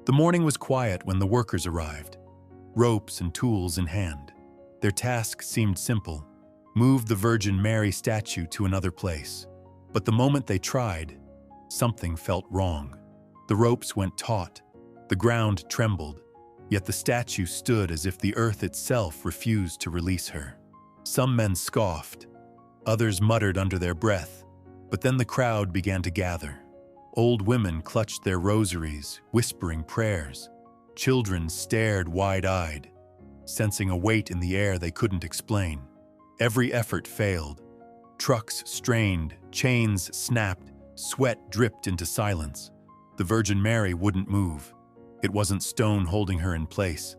The morning was quiet when the workers arrived, ropes and tools in hand. Their task seemed simple: move the Virgin Mary statue to another place. But the moment they tried, something felt wrong. The ropes went taut, the ground trembled, yet the statue stood as if the earth itself refused to release her. Some men scoffed, others muttered under their breath, but then the crowd began to gather. Old women clutched their rosaries, whispering prayers. Children stared wide-eyed, sensing a weight in the air they couldn't explain. Every effort failed. Trucks strained, chains snapped, sweat dripped into silence. The Virgin Mary wouldn't move. It wasn't stone holding her in place.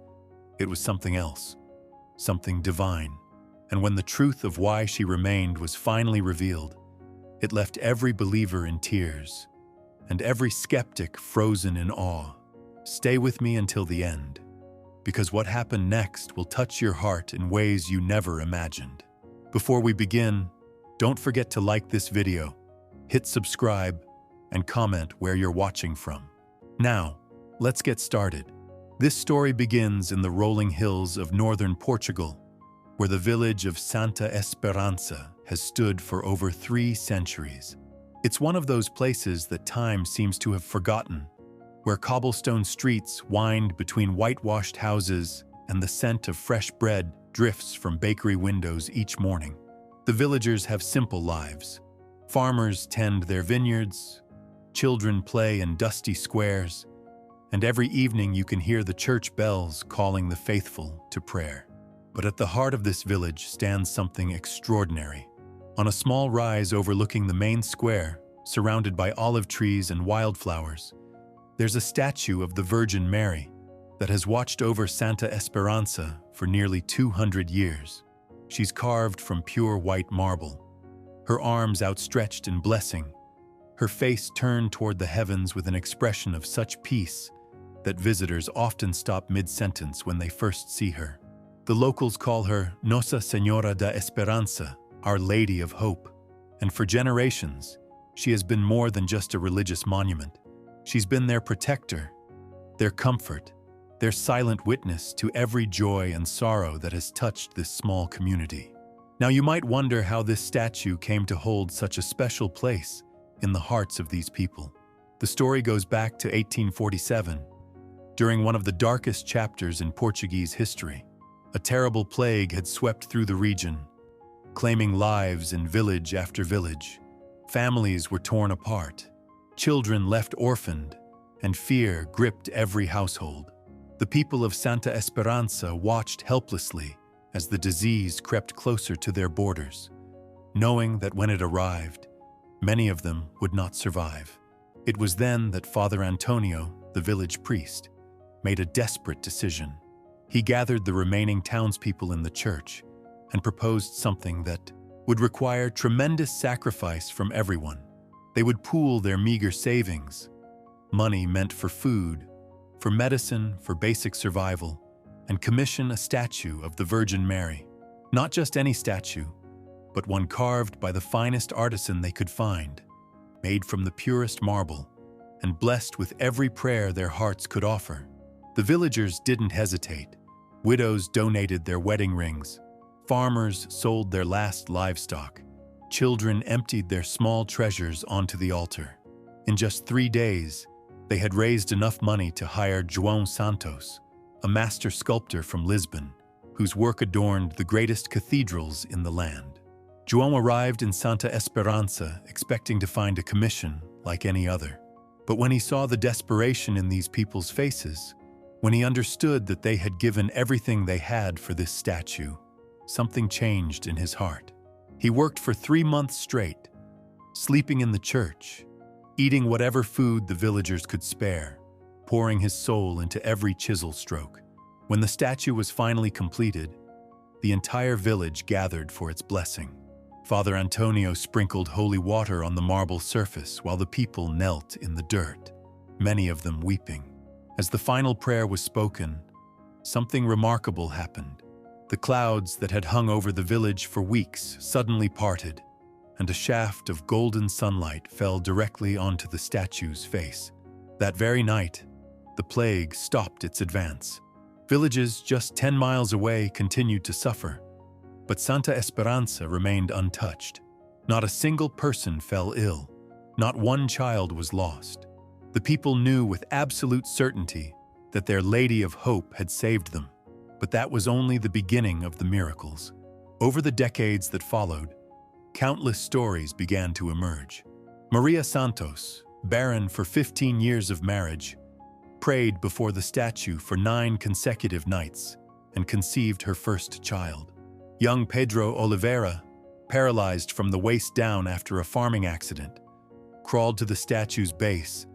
It was something else, something divine. And when the truth of why she remained was finally revealed, it left every believer in tears, and every skeptic frozen in awe. Stay with me until the end, because what happened next will touch your heart in ways you never imagined. Before we begin, don't forget to like this video, hit subscribe, and comment where you're watching from. Now, let's get started. This story begins in the rolling hills of northern Portugal, where the village of Santa Esperança has stood for over 3 centuries. It's one of those places that time seems to have forgotten, where cobblestone streets wind between whitewashed houses and the scent of fresh bread drifts from bakery windows each morning. The villagers have simple lives. Farmers tend their vineyards, children play in dusty squares, and every evening you can hear the church bells calling the faithful to prayer. But at the heart of this village stands something extraordinary. On a small rise overlooking the main square, surrounded by olive trees and wildflowers, there's a statue of the Virgin Mary that has watched over Santa Esperança for nearly 200 years. She's carved from pure white marble, her arms outstretched in blessing, her face turned toward the heavens with an expression of such peace that visitors often stop mid-sentence when they first see her. The locals call her Nossa Senhora da Esperança, Our Lady of Hope, and for generations, she has been more than just a religious monument. She's been their protector, their comfort, their silent witness to every joy and sorrow that has touched this small community. Now you might wonder how this statue came to hold such a special place in the hearts of these people. The story goes back to 1847, during one of the darkest chapters in Portuguese history. A terrible plague had swept through the region, claiming lives in village after village. Families were torn apart, children left orphaned, and fear gripped every household. The people of Santa Esperança watched helplessly as the disease crept closer to their borders, knowing that when it arrived, many of them would not survive. It was then that Father Antonio, the village priest, made a desperate decision. He gathered the remaining townspeople in the church and proposed something that would require tremendous sacrifice from everyone. They would pool their meager savings, money meant for food, for medicine, for basic survival, and commission a statue of the Virgin Mary. Not just any statue, but one carved by the finest artisan they could find, made from the purest marble, and blessed with every prayer their hearts could offer. The villagers didn't hesitate. Widows donated their wedding rings, farmers sold their last livestock, children emptied their small treasures onto the altar. In just 3 days, they had raised enough money to hire João Santos, a master sculptor from Lisbon, whose work adorned the greatest cathedrals in the land. João arrived in Santa Esperança expecting to find a commission like any other. But when he saw the desperation in these people's faces, when he understood that they had given everything they had for this statue, something changed in his heart. He worked for 3 months straight, sleeping in the church, eating whatever food the villagers could spare, pouring his soul into every chisel stroke. When the statue was finally completed, the entire village gathered for its blessing. Father Antonio sprinkled holy water on the marble surface while the people knelt in the dirt, many of them weeping. As the final prayer was spoken, something remarkable happened. The clouds that had hung over the village for weeks suddenly parted, and a shaft of golden sunlight fell directly onto the statue's face. That very night, the plague stopped its advance. Villages just 10 miles away continued to suffer, but Santa Esperanza remained untouched. Not a single person fell ill. Not one child was lost. The people knew with absolute certainty that their Lady of Hope had saved them. But that was only the beginning of the miracles. Over the decades that followed, countless stories began to emerge. Maria Santos, barren for 15 years of marriage, prayed before the statue for 9 consecutive nights and conceived her first child. Young Pedro Oliveira, paralyzed from the waist down after a farming accident, crawled to the statue's base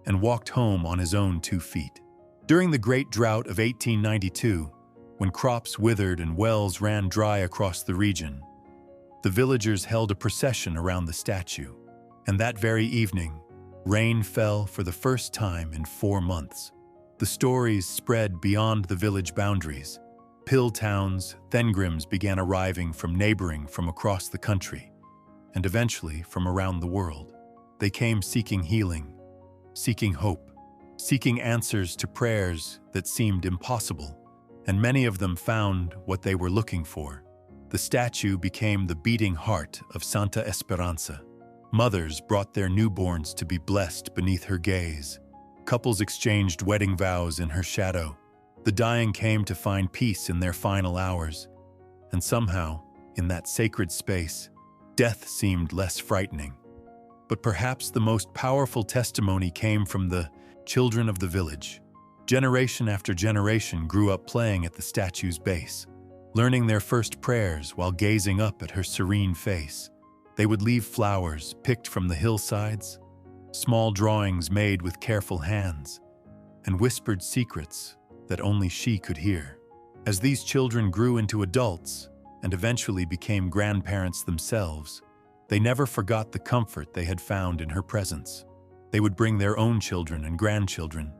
and walked home on his own 2 feet. During the Great Drought of 1892, when crops withered and wells ran dry across the region, the villagers held a procession around the statue, and that very evening, rain fell for the first time in 4 months. The stories spread beyond the village boundaries. Pill towns, Thengrims began arriving from across the country, and eventually from around the world. They came seeking healing, seeking hope, seeking answers to prayers that seemed impossible, and many of them found what they were looking for. The statue became the beating heart of Santa Esperanza. Mothers brought their newborns to be blessed beneath her gaze. Couples exchanged wedding vows in her shadow. The dying came to find peace in their final hours. And somehow, in that sacred space, death seemed less frightening. But perhaps the most powerful testimony came from the children of the village. Generation after generation grew up playing at the statue's base, learning their first prayers while gazing up at her serene face. They would leave flowers picked from the hillsides, small drawings made with careful hands, and whispered secrets that only she could hear. As these children grew into adults and eventually became grandparents themselves, they never forgot the comfort they had found in her presence. They would bring their own children and grandchildren,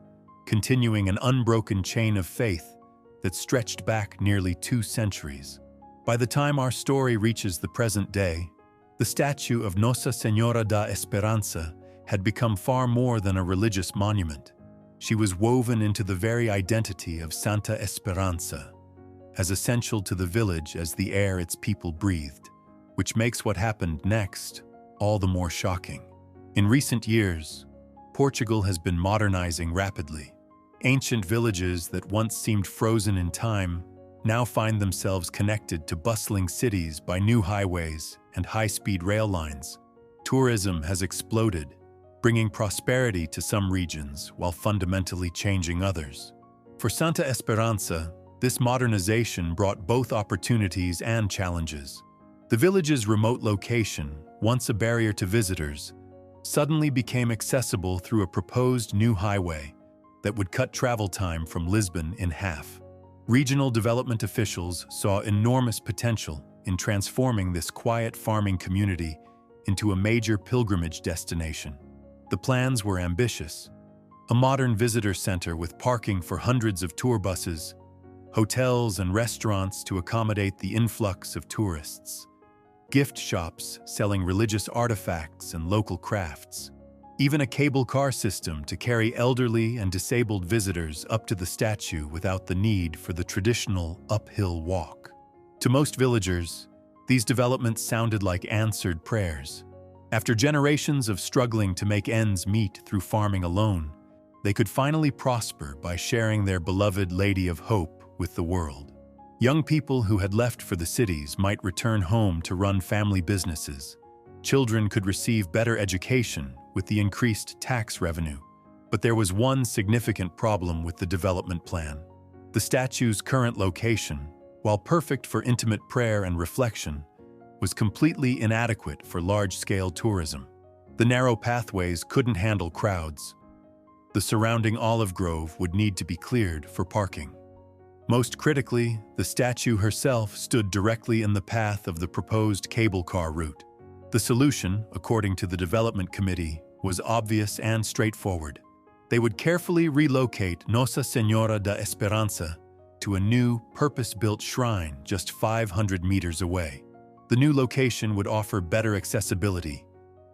continuing an unbroken chain of faith that stretched back nearly 2 centuries. By the time our story reaches the present day, the statue of Nossa Senhora da Esperança had become far more than a religious monument. She was woven into the very identity of Santa Esperança, as essential to the village as the air its people breathed, which makes what happened next all the more shocking. In recent years, Portugal has been modernizing rapidly. Ancient villages that once seemed frozen in time now find themselves connected to bustling cities by new highways and high-speed rail lines. Tourism has exploded, bringing prosperity to some regions while fundamentally changing others. For Santa Esperança, this modernization brought both opportunities and challenges. The village's remote location, once a barrier to visitors, suddenly became accessible through a proposed new highway that would cut travel time from Lisbon in half. Regional development officials saw enormous potential in transforming this quiet farming community into a major pilgrimage destination. The plans were ambitious: a modern visitor center with parking for hundreds of tour buses, hotels and restaurants to accommodate the influx of tourists, gift shops selling religious artifacts and local crafts, even a cable car system to carry elderly and disabled visitors up to the statue without the need for the traditional uphill walk. To most villagers, these developments sounded like answered prayers. After generations of struggling to make ends meet through farming alone, they could finally prosper by sharing their beloved Lady of Hope with the world. Young people who had left for the cities might return home to run family businesses. Children could receive better education with the increased tax revenue. But there was one significant problem with the development plan. The statue's current location, while perfect for intimate prayer and reflection, was completely inadequate for large-scale tourism. The narrow pathways couldn't handle crowds. The surrounding olive grove would need to be cleared for parking. Most critically, the statue herself stood directly in the path of the proposed cable car route. The solution, according to the development committee, was obvious and straightforward. They would carefully relocate Nossa Senhora da Esperança to a new, purpose-built shrine just 500 meters away. The new location would offer better accessibility,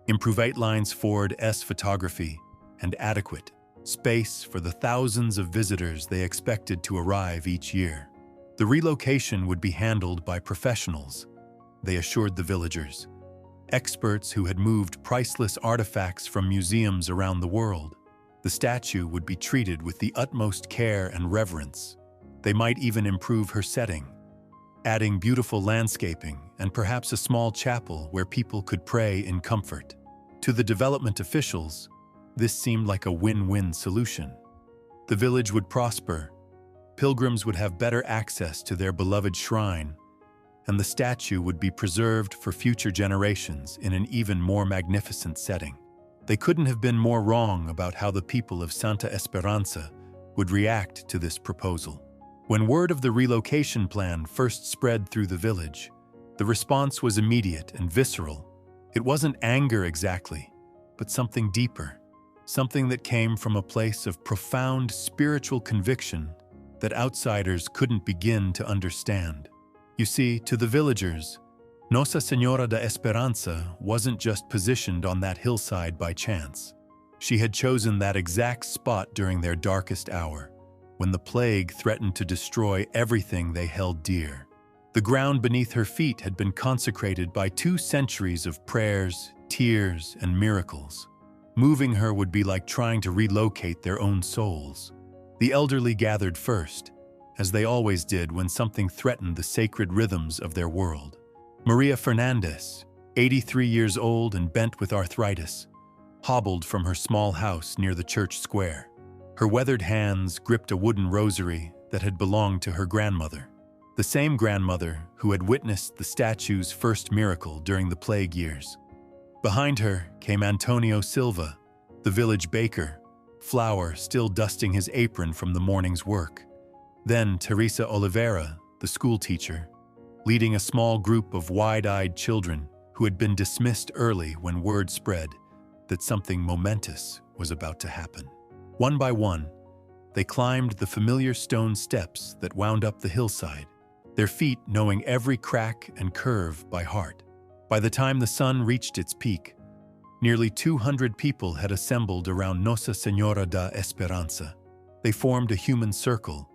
improve lines Ford S photography, and adequate space for the thousands of visitors they expected to arrive each year. The relocation would be handled by professionals, they assured the villagers, experts who had moved priceless artifacts from museums around the world. The statue would be treated with the utmost care and reverence. They might even improve her setting, adding beautiful landscaping and perhaps a small chapel where people could pray in comfort. To the development officials, this seemed like a win-win solution. The village would prosper, pilgrims would have better access to their beloved shrine, and the statue would be preserved for future generations in an even more magnificent setting. They couldn't have been more wrong about how the people of Santa Esperanza would react to this proposal. When word of the relocation plan first spread through the village, the response was immediate and visceral. It wasn't anger exactly, but something deeper, something that came from a place of profound spiritual conviction that outsiders couldn't begin to understand. You see, to the villagers, Nossa Senhora da Esperança wasn't just positioned on that hillside by chance. She had chosen that exact spot during their darkest hour, when the plague threatened to destroy everything they held dear. The ground beneath her feet had been consecrated by 2 centuries of prayers, tears, and miracles. Moving her would be like trying to relocate their own souls. The elderly gathered first, as they always did when something threatened the sacred rhythms of their world. Maria Fernandez, 83 years old and bent with arthritis, hobbled from her small house near the church square. Her weathered hands gripped a wooden rosary that had belonged to her grandmother, the same grandmother who had witnessed the statue's first miracle during the plague years. Behind her came Antonio Silva, the village baker, flour still dusting his apron from the morning's work. Then Teresa Oliveira, the schoolteacher, leading a small group of wide-eyed children who had been dismissed early when word spread that something momentous was about to happen. One by one, they climbed the familiar stone steps that wound up the hillside, their feet knowing every crack and curve by heart. By the time the sun reached its peak, nearly 200 people had assembled around Nossa Senhora da Esperança. They formed a human circle,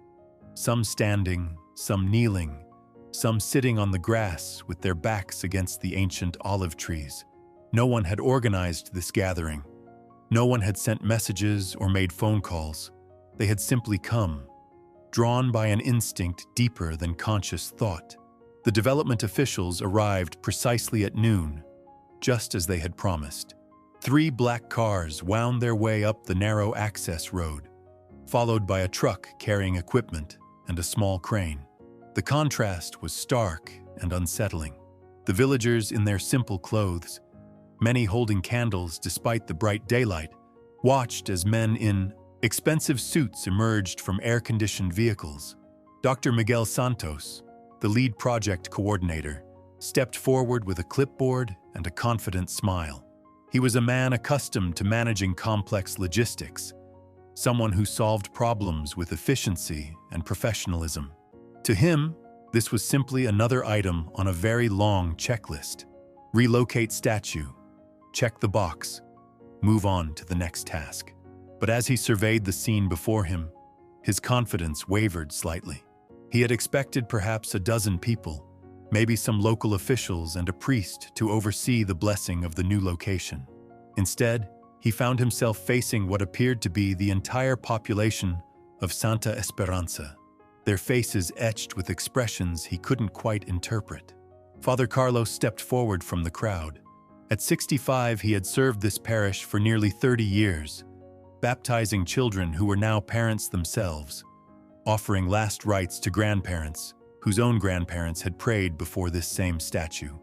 some standing, some kneeling, some sitting on the grass with their backs against the ancient olive trees. No one had organized this gathering. No one had sent messages or made phone calls. They had simply come, drawn by an instinct deeper than conscious thought. The development officials arrived precisely at noon, just as they had promised. 3 black cars wound their way up the narrow access road, followed by a truck carrying equipment and a small crane. The contrast was stark and unsettling. The villagers in their simple clothes, many holding candles despite the bright daylight, watched as men in expensive suits emerged from air-conditioned vehicles. Dr. Miguel Santos, the lead project coordinator, stepped forward with a clipboard and a confident smile. He was a man accustomed to managing complex logistics, someone who solved problems with efficiency and professionalism. To him, this was simply another item on a very long checklist. Relocate statue. Check the box. Move on to the next task. But as he surveyed the scene before him, his confidence wavered slightly. He had expected perhaps a dozen people, maybe some local officials and a priest to oversee the blessing of the new location. Instead, he found himself facing what appeared to be the entire population of Santa Esperança, their faces etched with expressions he couldn't quite interpret. Father Carlos stepped forward from the crowd. At 65, he had served this parish for nearly 30 years, baptizing children who were now parents themselves, offering last rites to grandparents whose own grandparents had prayed before this same statue.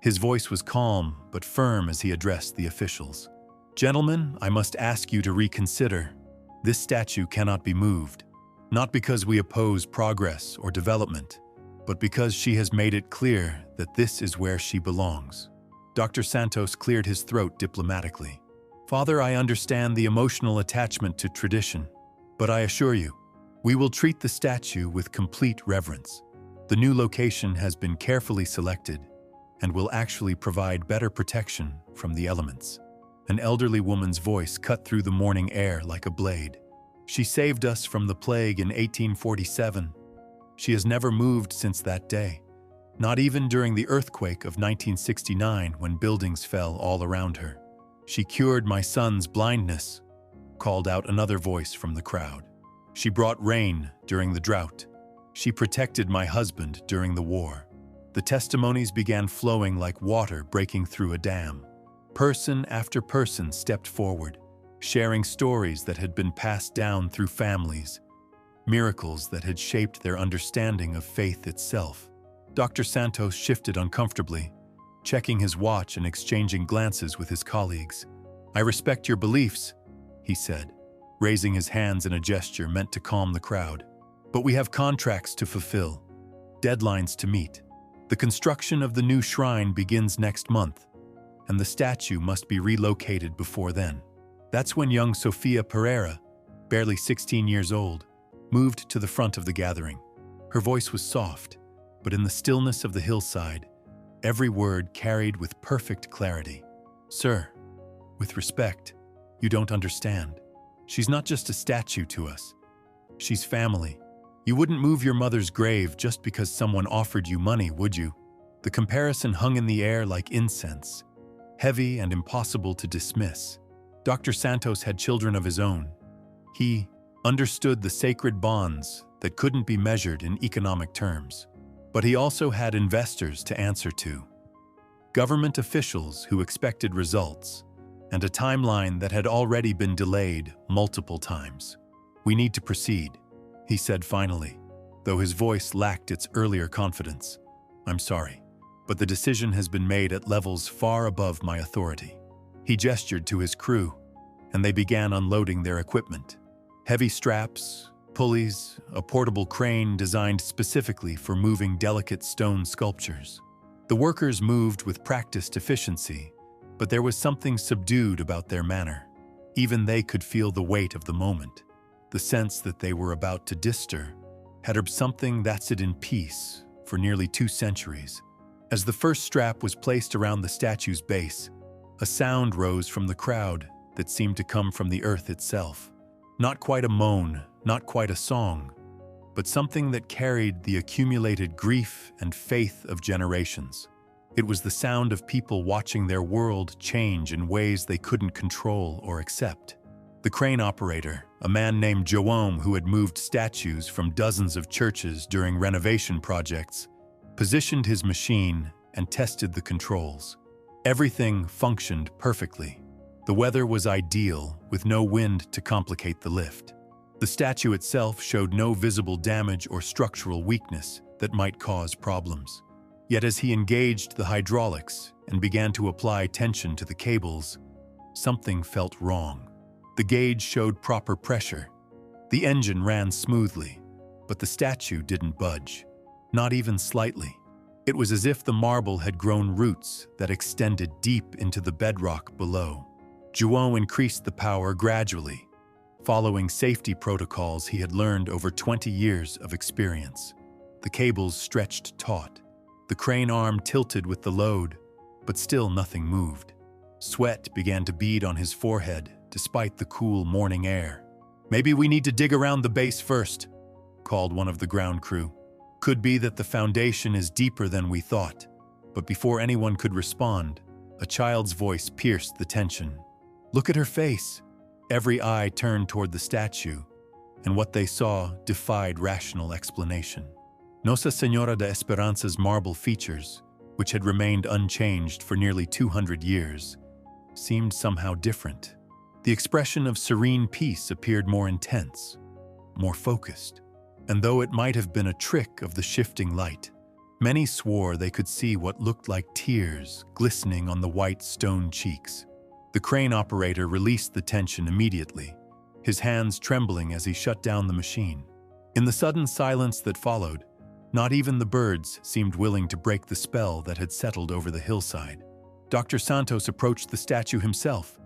His voice was calm but firm as he addressed the officials. "Gentlemen, I must ask you to reconsider. This statue cannot be moved, not because we oppose progress or development, but because she has made it clear that this is where she belongs." Dr. Santos cleared his throat diplomatically. "Father, I understand the emotional attachment to tradition, but I assure you, we will treat the statue with complete reverence. The new location has been carefully selected and will actually provide better protection from the elements." An elderly woman's voice cut through the morning air like a blade. She saved us from the plague in 1847. She has never moved since that day, not even during the earthquake of 1969 when buildings fell all around her. She cured my son's blindness, called out another voice from the crowd. She brought rain during the drought. She protected my husband during the war. The testimonies began flowing like water breaking through a dam. Person after person stepped forward, sharing stories that had been passed down through families, miracles that had shaped their understanding of faith itself. Dr. Santos shifted uncomfortably, checking his watch and exchanging glances with his colleagues. "I respect your beliefs," he said, raising his hands in a gesture meant to calm the crowd. "But we have contracts to fulfill, deadlines to meet. The construction of the new shrine begins next month, and the statue must be relocated before then." That's when young Sofia Pereira, barely 16 years old, moved to the front of the gathering. Her voice was soft, but in the stillness of the hillside, every word carried with perfect clarity. "Sir, with respect, you don't understand. She's not just a statue to us. She's family. You wouldn't move your mother's grave just because someone offered you money, would you?" The comparison hung in the air like incense, heavy and impossible to dismiss. Dr. Santos had children of his own. He understood the sacred bonds that couldn't be measured in economic terms. But he also had investors to answer to, government officials who expected results, and a timeline that had already been delayed multiple times. "We need to proceed," he said finally, though his voice lacked its earlier confidence. "I'm sorry, but the decision has been made at levels far above my authority." He gestured to his crew, and they began unloading their equipment. Heavy straps, pulleys, a portable crane designed specifically for moving delicate stone sculptures. The workers moved with practiced efficiency, but there was something subdued about their manner. Even they could feel the weight of the moment. The sense that they were about to disturb had something that's it in peace for nearly 2 centuries. As the first strap was placed around the statue's base, a sound rose from the crowd that seemed to come from the earth itself. Not quite a moan, not quite a song, but something that carried the accumulated grief and faith of generations. It was the sound of people watching their world change in ways they couldn't control or accept. The crane operator, a man named João who had moved statues from dozens of churches during renovation projects, positioned his machine and tested the controls. Everything functioned perfectly. The weather was ideal, with no wind to complicate the lift. The statue itself showed no visible damage or structural weakness that might cause problems. Yet as he engaged the hydraulics and began to apply tension to the cables, something felt wrong. The gauge showed proper pressure. The engine ran smoothly, but the statue didn't budge, not even slightly. It was as if the marble had grown roots that extended deep into the bedrock below. João increased the power gradually, following safety protocols he had learned over 20 years of experience. The cables stretched taut. The crane arm tilted with the load, but still nothing moved. Sweat began to bead on his forehead despite the cool morning air. "Maybe we need to dig around the base first," called one of the ground crew. "Could be that the foundation is deeper than we thought." But before anyone could respond, a child's voice pierced the tension. "Look at her face." Every eye turned toward the statue, and what they saw defied rational explanation. Nossa Senhora de Esperança's marble features, which had remained unchanged for nearly 200 years, seemed somehow different. The expression of serene peace appeared more intense, more focused, and though it might have been a trick of the shifting light, many swore they could see what looked like tears glistening on the white stone cheeks. The crane operator released the tension immediately, his hands trembling as he shut down the machine. In the sudden silence that followed, not even the birds seemed willing to break the spell that had settled over the hillside. Dr. Santos approached the statue himself,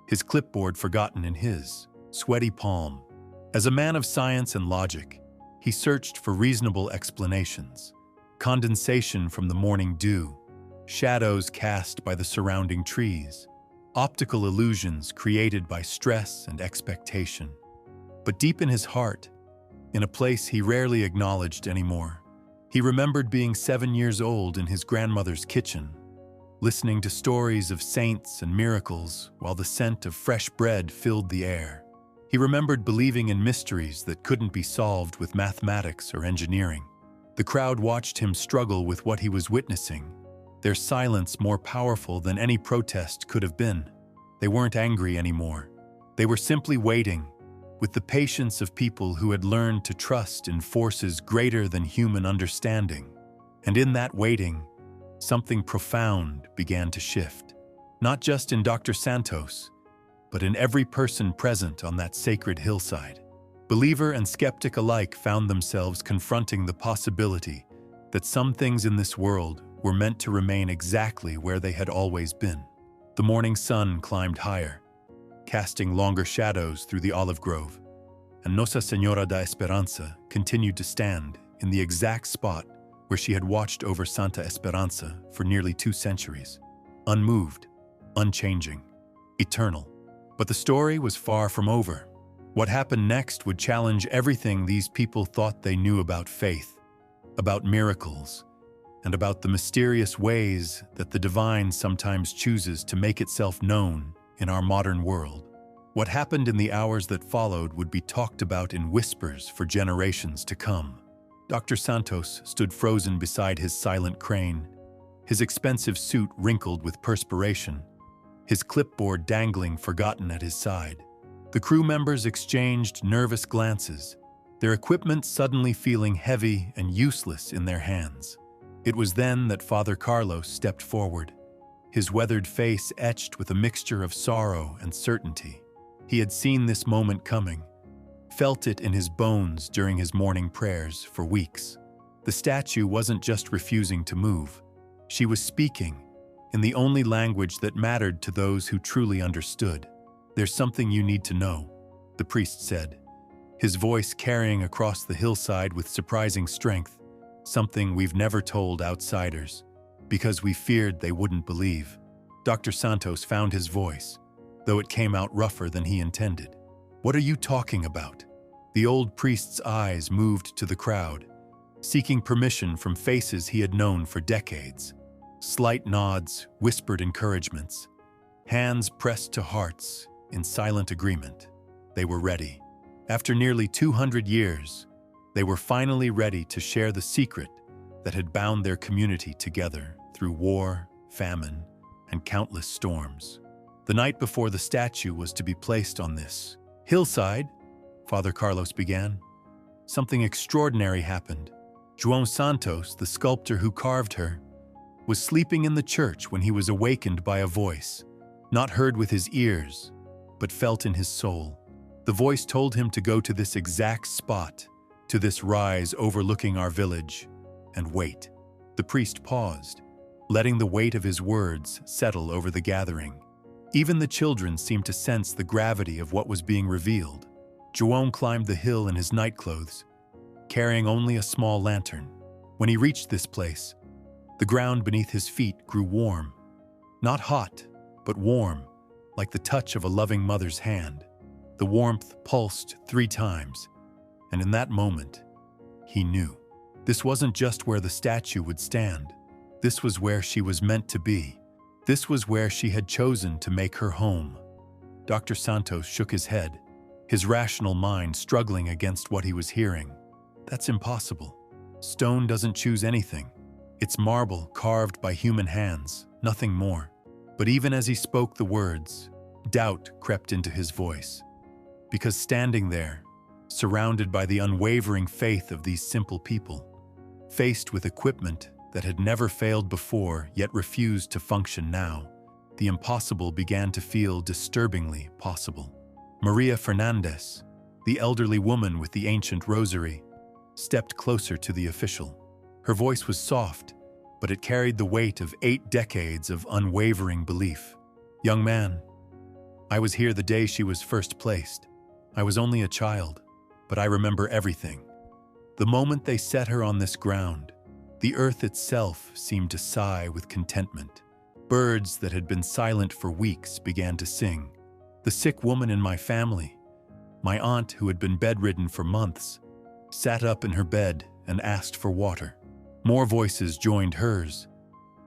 his clipboard forgotten in his sweaty palm. As a man of science and logic, he searched for reasonable explanations. Condensation from the morning dew, shadows cast by the surrounding trees, optical illusions created by stress and expectation. But deep in his heart, in a place he rarely acknowledged anymore, he remembered being 7 years old in his grandmother's kitchen, listening to stories of saints and miracles while the scent of fresh bread filled the air. He remembered believing in mysteries that couldn't be solved with mathematics or engineering. The crowd watched him struggle with what he was witnessing, their silence more powerful than any protest could have been. They weren't angry anymore. They were simply waiting, with the patience of people who had learned to trust in forces greater than human understanding. And in that waiting, something profound began to shift. Not just in Dr. Santos, but in every person present on that sacred hillside. Believer and skeptic alike found themselves confronting the possibility that some things in this world were meant to remain exactly where they had always been. The morning sun climbed higher, casting longer shadows through the olive grove, and Nossa Senhora da Esperança continued to stand in the exact spot where she had watched over Santa Esperança for nearly 2 centuries, unmoved, unchanging, eternal. But the story was far from over. What happened next would challenge everything these people thought they knew about faith, about miracles, and about the mysterious ways that the divine sometimes chooses to make itself known in our modern world. What happened in the hours that followed would be talked about in whispers for generations to come. Dr. Santos stood frozen beside his silent crane, his expensive suit wrinkled with perspiration, his clipboard dangling forgotten at his side. The crew members exchanged nervous glances, their equipment suddenly feeling heavy and useless in their hands. It was then that Father Carlos stepped forward, his weathered face etched with a mixture of sorrow and certainty. He had seen this moment coming, felt it in his bones during his morning prayers for weeks. The statue wasn't just refusing to move. She was speaking in the only language that mattered to those who truly understood. "There's something you need to know," the priest said, his voice carrying across the hillside with surprising strength, "something we've never told outsiders, because we feared they wouldn't believe." Dr. Santos found his voice, though it came out rougher than he intended. "What are you talking about?" The old priest's eyes moved to the crowd, seeking permission from faces he had known for decades. Slight nods, whispered encouragements, hands pressed to hearts in silent agreement. They were ready. After nearly 200 years, they were finally ready to share the secret that had bound their community together through war, famine, and countless storms. The night before the statue was to be placed on this hillside, Father Carlos began, something extraordinary happened. João Santos, the sculptor who carved her, was sleeping in the church when he was awakened by a voice, not heard with his ears, but felt in his soul. The voice told him to go to this exact spot, to this rise overlooking our village, and wait. The priest paused, letting the weight of his words settle over the gathering. Even the children seemed to sense the gravity of what was being revealed. João climbed the hill in his nightclothes, carrying only a small lantern. When he reached this place, the ground beneath his feet grew warm. Not hot, but warm, like the touch of a loving mother's hand. The warmth pulsed 3 times, and in that moment, he knew. This wasn't just where the statue would stand. This was where she was meant to be. This was where she had chosen to make her home. Dr. Santos shook his head, his rational mind struggling against what he was hearing. That's impossible. Stone doesn't choose anything. It's marble carved by human hands, nothing more. But even as he spoke the words, doubt crept into his voice. Because standing there, surrounded by the unwavering faith of these simple people, faced with equipment that had never failed before yet refused to function now, the impossible began to feel disturbingly possible. Maria Fernandez, the elderly woman with the ancient rosary, stepped closer to the official. Her voice was soft, but it carried the weight of 8 decades of unwavering belief. "Young man, I was here the day she was first placed. I was only a child, but I remember everything. The moment they set her on this ground, the earth itself seemed to sigh with contentment. Birds that had been silent for weeks began to sing. The sick woman in my family, my aunt who had been bedridden for months, sat up in her bed and asked for water. More voices joined hers,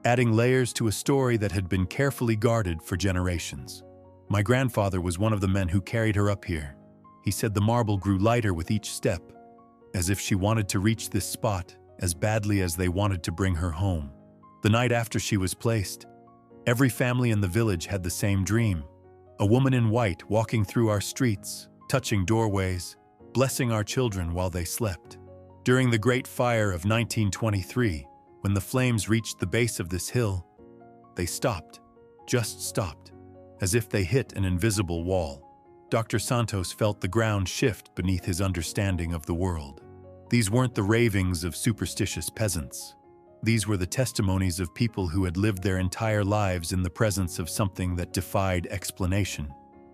adding layers to a story that had been carefully guarded for generations. My grandfather was one of the men who carried her up here. He said the marble grew lighter with each step, as if she wanted to reach this spot as badly as they wanted to bring her home. The night after she was placed, every family in the village had the same dream. A woman in white walking through our streets, touching doorways, blessing our children while they slept. During the Great Fire of 1923, when the flames reached the base of this hill, they stopped, just stopped, as if they hit an invisible wall. Dr. Santos felt the ground shift beneath his understanding of the world. These weren't the ravings of superstitious peasants. These were the testimonies of people who had lived their entire lives in the presence of something that defied explanation.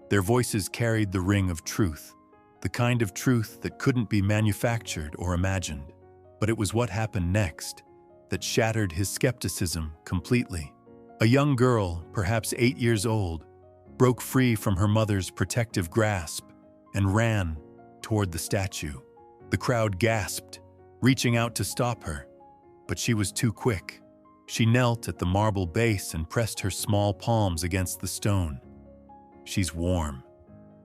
Their voices carried the ring of truth, the kind of truth that couldn't be manufactured or imagined. But it was what happened next that shattered his skepticism completely. A young girl, perhaps 8 years old, broke free from her mother's protective grasp and ran toward the statue. The crowd gasped, reaching out to stop her, but she was too quick. She knelt at the marble base and pressed her small palms against the stone. "She's warm,"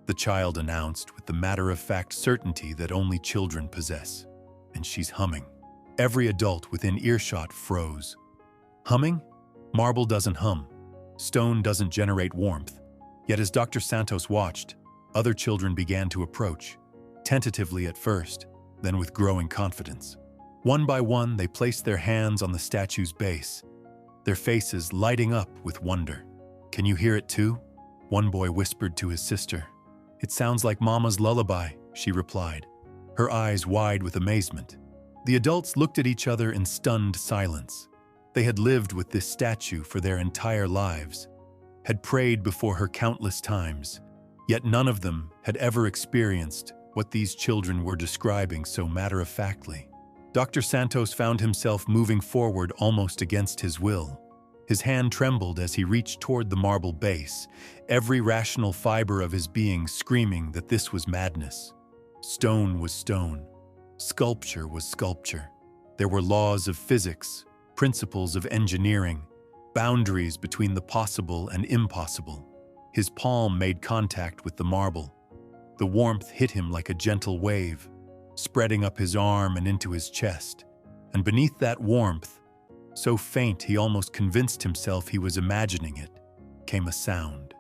the child announced with the matter-of-fact certainty that only children possess. "And she's humming." Every adult within earshot froze. Humming? Marble doesn't hum. Stone doesn't generate warmth. Yet as Dr. Santos watched, other children began to approach, tentatively at first, then with growing confidence. One by one, they placed their hands on the statue's base, their faces lighting up with wonder. "Can you hear it too?" one boy whispered to his sister. "It sounds like Mama's lullaby," she replied, her eyes wide with amazement. The adults looked at each other in stunned silence. They had lived with this statue for their entire lives, had prayed before her countless times, yet none of them had ever experienced what these children were describing so matter-of-factly. Dr. Santos found himself moving forward almost against his will. His hand trembled as he reached toward the marble base, every rational fiber of his being screaming that this was madness. Stone was stone. Sculpture was sculpture. There were laws of physics, principles of engineering, boundaries between the possible and impossible. His palm made contact with the marble. The warmth hit him like a gentle wave, spreading up his arm and into his chest. And beneath that warmth, so faint he almost convinced himself he was imagining it, came a sound.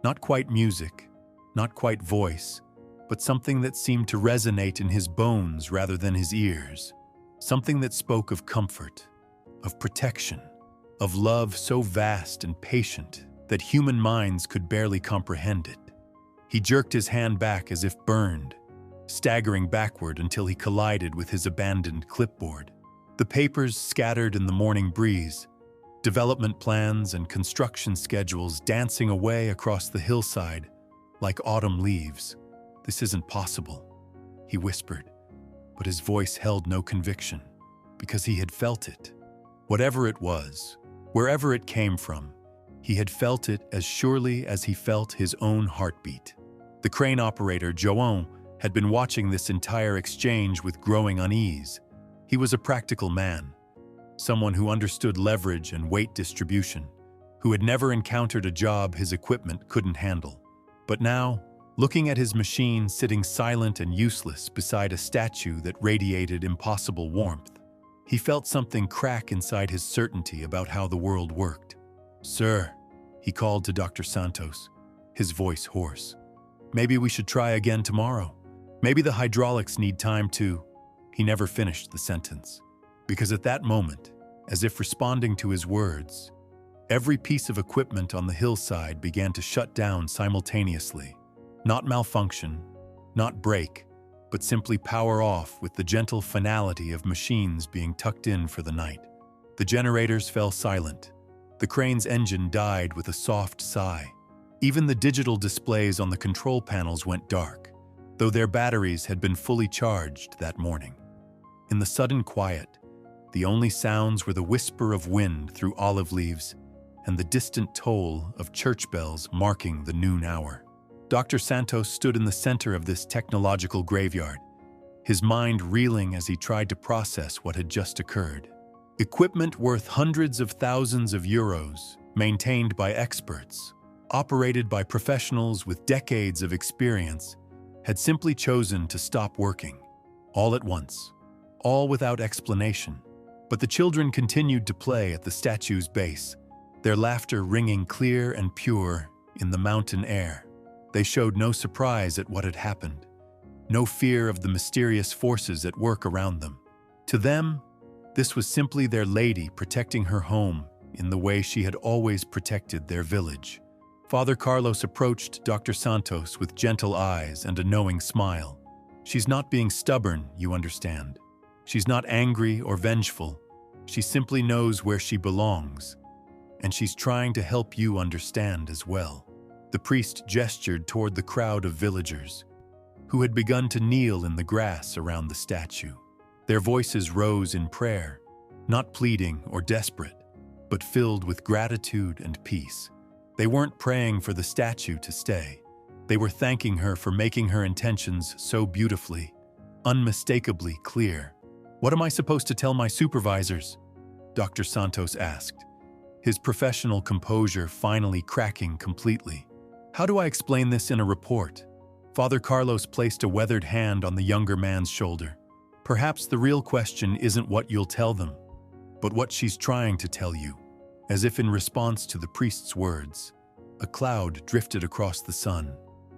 Not quite music, not quite voice, but something that seemed to resonate in his bones rather than his ears. Something that spoke of comfort, of protection, of love so vast and patient that human minds could barely comprehend it. He jerked his hand back as if burned, staggering backward until he collided with his abandoned clipboard. The papers scattered in the morning breeze, development plans and construction schedules dancing away across the hillside like autumn leaves. "This isn't possible," he whispered, but his voice held no conviction, because he had felt it. Whatever it was, wherever it came from, he had felt it as surely as he felt his own heartbeat. The crane operator, João, had been watching this entire exchange with growing unease. He was a practical man, someone who understood leverage and weight distribution, who had never encountered a job his equipment couldn't handle. But now, looking at his machine sitting silent and useless beside a statue that radiated impossible warmth, he felt something crack inside his certainty about how the world worked. "Sir," he called to Dr. Santos, his voice hoarse. "Maybe we should try again tomorrow. Maybe the hydraulics need time to—" He never finished the sentence, because at that moment, as if responding to his words, every piece of equipment on the hillside began to shut down simultaneously. Not malfunction, not break, but simply power off with the gentle finality of machines being tucked in for the night. The generators fell silent. The crane's engine died with a soft sigh. Even the digital displays on the control panels went dark, though their batteries had been fully charged that morning. In the sudden quiet, the only sounds were the whisper of wind through olive leaves and the distant toll of church bells marking the noon hour. Dr. Santos stood in the center of this technological graveyard, his mind reeling as he tried to process what had just occurred. Equipment worth hundreds of thousands of euros, maintained by experts, operated by professionals with decades of experience, had simply chosen to stop working, all at once, all without explanation. But the children continued to play at the statue's base, their laughter ringing clear and pure in the mountain air. They showed no surprise at what had happened, no fear of the mysterious forces at work around them. To them, this was simply their lady protecting her home in the way she had always protected their village. Father Carlos approached Dr. Santos with gentle eyes and a knowing smile. She's not being stubborn, you understand. She's not angry or vengeful. She simply knows where she belongs, and she's trying to help you understand as well. The priest gestured toward the crowd of villagers, who had begun to kneel in the grass around the statue. Their voices rose in prayer, not pleading or desperate, but filled with gratitude and peace. They weren't praying for the statue to stay. They were thanking her for making her intentions so beautifully, unmistakably clear. "What am I supposed to tell my supervisors?" Dr. Santos asked, his professional composure finally cracking completely. "How do I explain this in a report?" Father Carlos placed a weathered hand on the younger man's shoulder. "Perhaps the real question isn't what you'll tell them, but what she's trying to tell you." As if in response to the priest's words, a cloud drifted across the sun,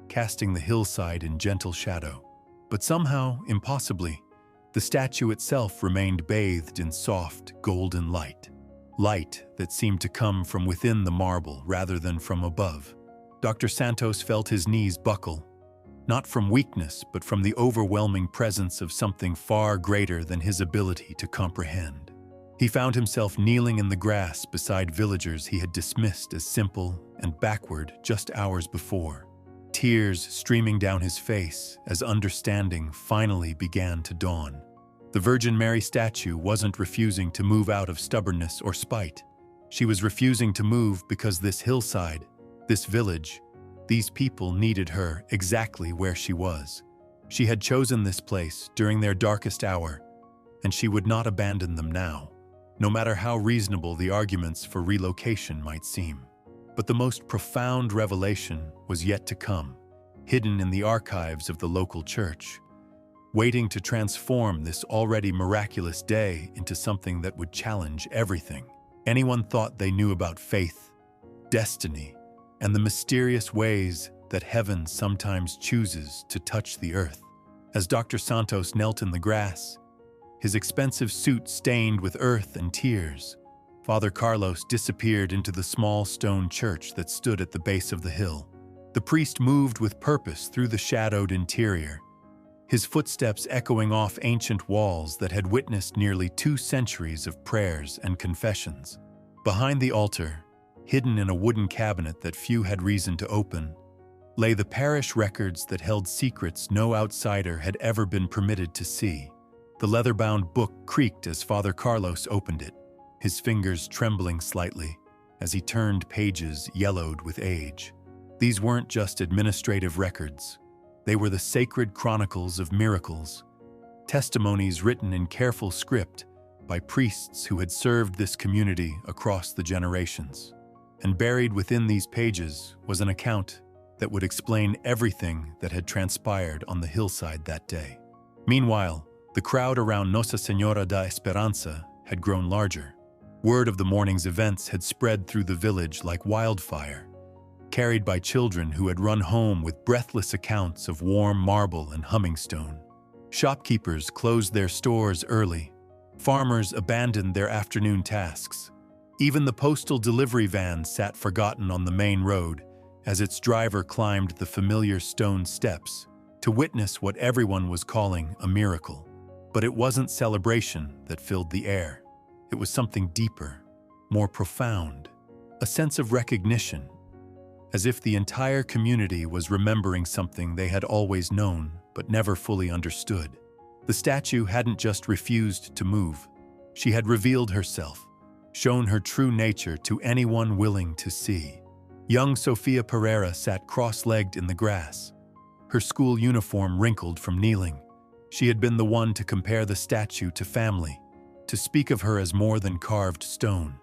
casting the hillside in gentle shadow. But somehow, impossibly, the statue itself remained bathed in soft, golden light. Light that seemed to come from within the marble rather than from above. Dr. Santos felt his knees buckle, not from weakness, but from the overwhelming presence of something far greater than his ability to comprehend. He found himself kneeling in the grass beside villagers he had dismissed as simple and backward just hours before, tears streaming down his face as understanding finally began to dawn. The Virgin Mary statue wasn't refusing to move out of stubbornness or spite. She was refusing to move because this hillside, this village, these people needed her exactly where she was. She had chosen this place during their darkest hour, and she would not abandon them now, no matter how reasonable the arguments for relocation might seem. But the most profound revelation was yet to come, hidden in the archives of the local church, waiting to transform this already miraculous day into something that would challenge everything anyone thought they knew about faith, destiny, and the mysterious ways that heaven sometimes chooses to touch the earth. As Dr. Santos knelt in the grass, his expensive suit stained with earth and tears, Father Carlos disappeared into the small stone church that stood at the base of the hill. The priest moved with purpose through the shadowed interior, his footsteps echoing off ancient walls that had witnessed nearly 2 centuries of prayers and confessions. Behind the altar, hidden in a wooden cabinet that few had reason to open, lay the parish records that held secrets no outsider had ever been permitted to see. The leather-bound book creaked as Father Carlos opened it, his fingers trembling slightly as he turned pages yellowed with age. These weren't just administrative records. They were the sacred chronicles of miracles, testimonies written in careful script by priests who had served this community across the generations. And buried within these pages was an account that would explain everything that had transpired on the hillside that day. Meanwhile, the crowd around Nossa Senhora da Esperança had grown larger. Word of the morning's events had spread through the village like wildfire, carried by children who had run home with breathless accounts of warm marble and humming stone. Shopkeepers closed their stores early. Farmers abandoned their afternoon tasks. Even the postal delivery van sat forgotten on the main road as its driver climbed the familiar stone steps to witness what everyone was calling a miracle. But it wasn't celebration that filled the air. It was something deeper, more profound, a sense of recognition, as if the entire community was remembering something they had always known but never fully understood. The statue hadn't just refused to move. She had revealed herself, shown her true nature to anyone willing to see. Young Sofia Pereira sat cross-legged in the grass, her school uniform wrinkled from kneeling. She had been the one to compare the statue to family, to speak of her as more than carved stone.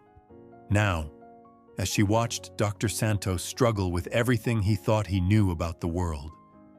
Now, as she watched Dr. Santos struggle with everything he thought he knew about the world,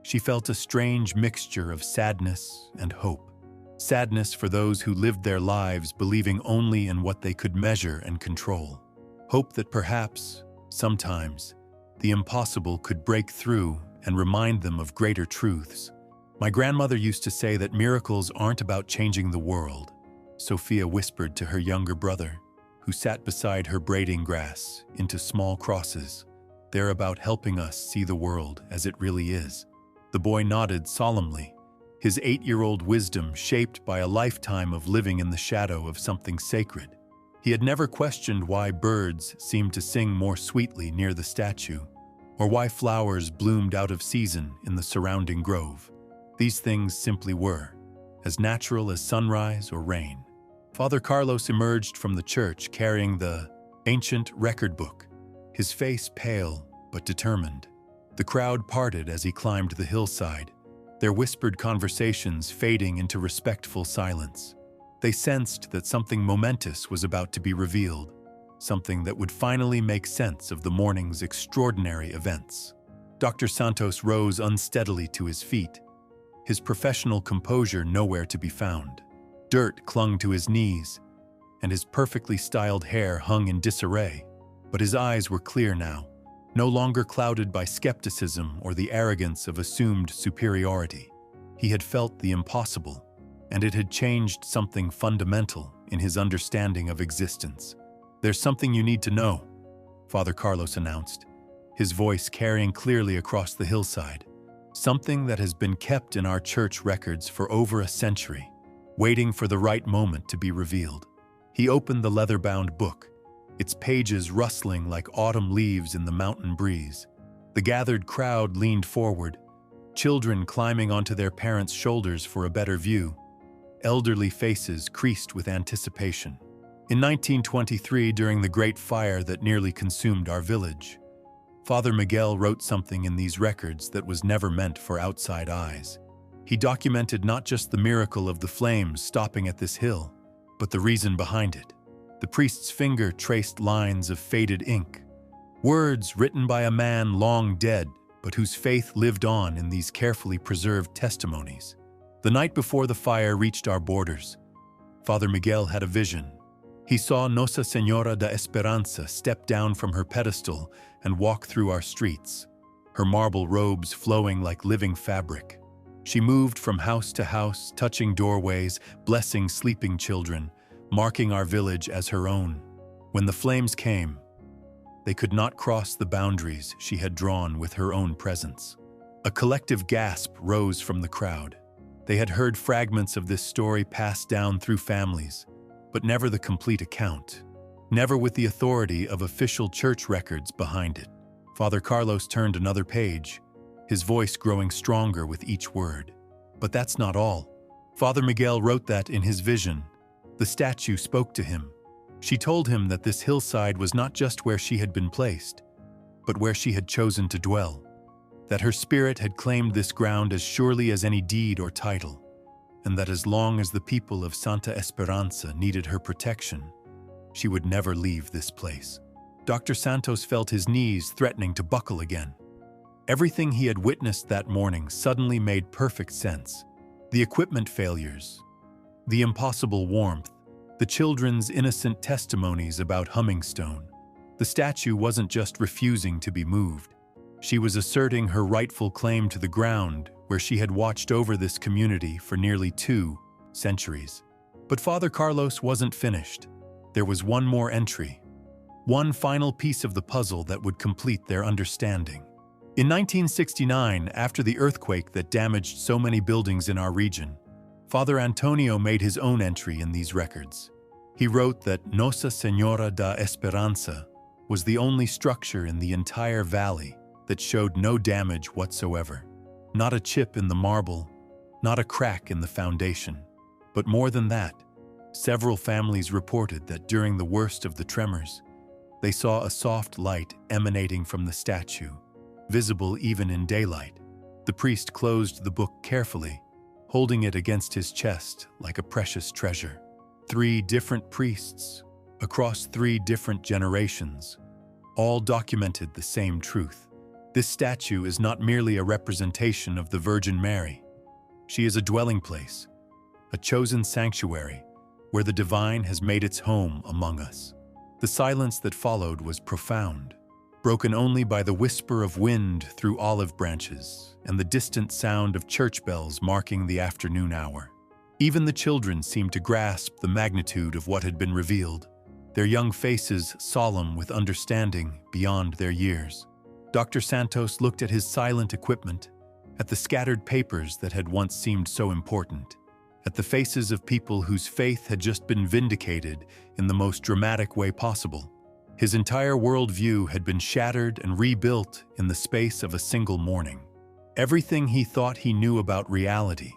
she felt a strange mixture of sadness and hope. Sadness for those who lived their lives believing only in what they could measure and control. Hope that perhaps, sometimes, the impossible could break through and remind them of greater truths. My grandmother used to say that miracles aren't about changing the world, Sophia whispered to her younger brother, who sat beside her braiding grass into small crosses. They're about helping us see the world as it really is. The boy nodded solemnly, his 8-year-old wisdom shaped by a lifetime of living in the shadow of something sacred. He had never questioned why birds seemed to sing more sweetly near the statue, or why flowers bloomed out of season in the surrounding grove. These things simply were, as natural as sunrise or rain. Father Carlos emerged from the church carrying the ancient record book, his face pale but determined. The crowd parted as he climbed the hillside, their whispered conversations fading into respectful silence. They sensed that something momentous was about to be revealed, something that would finally make sense of the morning's extraordinary events. Dr. Santos rose unsteadily to his feet, his professional composure nowhere to be found. Dirt clung to his knees, and his perfectly styled hair hung in disarray, but his eyes were clear now, no longer clouded by skepticism or the arrogance of assumed superiority. He had felt the impossible, and it had changed something fundamental in his understanding of existence. "There's something you need to know," Father Carlos announced, his voice carrying clearly across the hillside. "Something that has been kept in our church records for over a century, waiting for the right moment to be revealed." He opened the leather-bound book, its pages rustling like autumn leaves in the mountain breeze. The gathered crowd leaned forward, children climbing onto their parents' shoulders for a better view, elderly faces creased with anticipation. In 1923, during the Great Fire that nearly consumed our village, Father Miguel wrote something in these records that was never meant for outside eyes. He documented not just the miracle of the flames stopping at this hill, but the reason behind it. The priest's finger traced lines of faded ink, words written by a man long dead, but whose faith lived on in these carefully preserved testimonies. The night before the fire reached our borders, Father Miguel had a vision. He saw Nossa Senhora da Esperança step down from her pedestal and walk through our streets, her marble robes flowing like living fabric. She moved from house to house, touching doorways, blessing sleeping children, marking our village as her own. When the flames came, they could not cross the boundaries she had drawn with her own presence. A collective gasp rose from the crowd. They had heard fragments of this story passed down through families, but never the complete account, never with the authority of official church records behind it. Father Carlos turned another page, his voice growing stronger with each word. But that's not all. Father Miguel wrote that in his vision, the statue spoke to him. She told him that this hillside was not just where she had been placed, but where she had chosen to dwell, that her spirit had claimed this ground as surely as any deed or title, and that as long as the people of Santa Esperança needed her protection, she would never leave this place. Dr. Santos felt his knees threatening to buckle again. Everything he had witnessed that morning suddenly made perfect sense. The equipment failures, the impossible warmth, the children's innocent testimonies about Hummingstone. The statue wasn't just refusing to be moved. She was asserting her rightful claim to the ground where she had watched over this community for nearly 2 centuries. But Father Carlos wasn't finished. There was one more entry, one final piece of the puzzle that would complete their understanding. In 1969, after the earthquake that damaged so many buildings in our region, Father Antonio made his own entry in these records. He wrote that Nossa Senhora da Esperança was the only structure in the entire valley that showed no damage whatsoever. Not a chip in the marble, not a crack in the foundation. But more than that, Several families reported that during the worst of the tremors, they saw a soft light emanating from the statue, visible even in daylight. The priest closed the book carefully, holding it against his chest like a precious treasure. 3 different priests, across 3 different generations, all documented the same truth. This statue is not merely a representation of the Virgin Mary. She is a dwelling place, a chosen sanctuary, where the divine has made its home among us. The silence that followed was profound, broken only by the whisper of wind through olive branches and the distant sound of church bells marking the afternoon hour. Even the children seemed to grasp the magnitude of what had been revealed, their young faces solemn with understanding beyond their years. Dr. Santos looked at his silent equipment, at the scattered papers that had once seemed so important, at the faces of people whose faith had just been vindicated in the most dramatic way possible. His entire worldview had been shattered and rebuilt in the space of a single morning. Everything he thought he knew about reality,